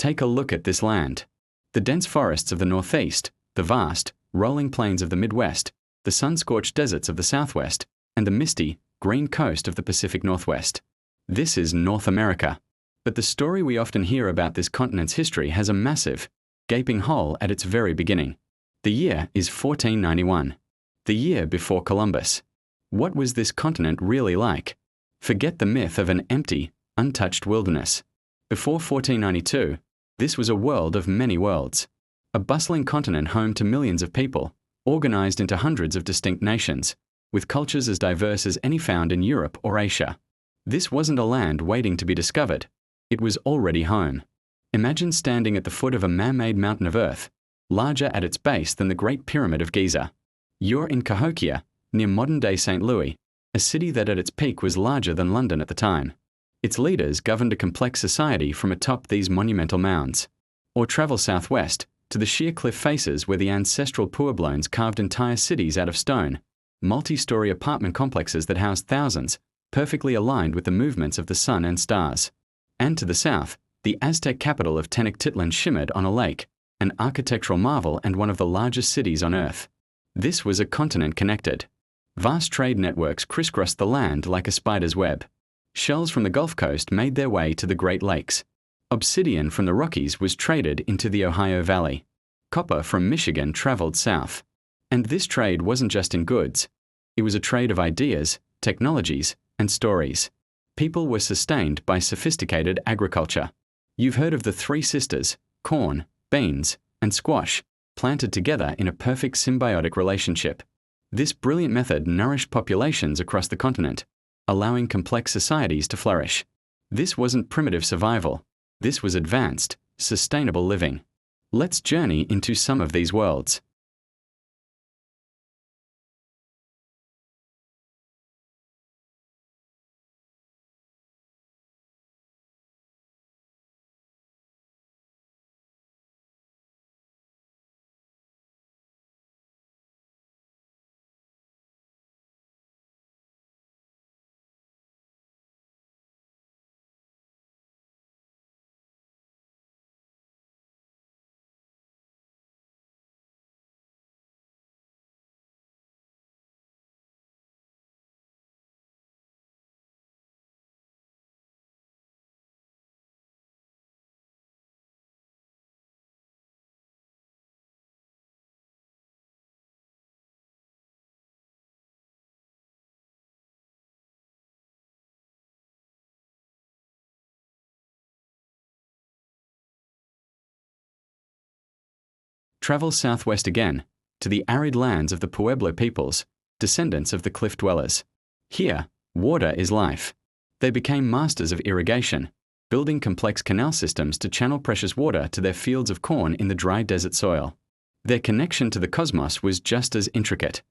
Take a look at this land. The dense forests of the northeast, the vast, rolling plains of the Midwest, the sun-scorched deserts of the Southwest, and the misty, green coast of the Pacific Northwest. This is North America. But the story we often hear about this continent's history has a massive, gaping hole at its very beginning. The year is 1491, the year before Columbus. What was this continent really like? Forget the myth of an empty, untouched wilderness. Before 1492, this was a world of many worlds. A bustling continent home to millions of people, organized into hundreds of distinct nations, with cultures as diverse as any found in Europe or Asia. This wasn't a land waiting to be discovered. It was already home. Imagine standing at the foot of a man-made mountain of earth, larger at its base than the Great Pyramid of Giza. You're in Cahokia, near modern-day St. Louis, a city that at its peak was larger than London at the time. Its leaders governed a complex society from atop these monumental mounds. Or travel southwest, to the sheer cliff faces where the ancestral pueblones carved entire cities out of stone, multi-story apartment complexes that housed thousands, perfectly aligned with the movements of the sun and stars. And to the south, the Aztec capital of Tenochtitlan shimmered on a lake, an architectural marvel and one of the largest cities on Earth. This was a continent connected. Vast trade networks crisscrossed the land like a spider's web. Shells from the Gulf Coast made their way to the Great Lakes. Obsidian from the Rockies was traded into the Ohio Valley. Copper from Michigan traveled south. And this trade wasn't just in goods. It was a trade of ideas, technologies, and stories. People were sustained by sophisticated agriculture. You've heard of the three sisters, corn, beans, and squash, planted together in a perfect symbiotic relationship. This brilliant method nourished populations across the continent, allowing complex societies to flourish. This wasn't primitive survival. This was advanced, sustainable living. Let's journey into some of these worlds. Travel southwest again, to the arid lands of the Pueblo peoples, descendants of the cliff dwellers. Here, water is life. They became masters of irrigation, building complex canal systems to channel precious water to their fields of corn in the dry desert soil. Their connection to the cosmos was just as intricate.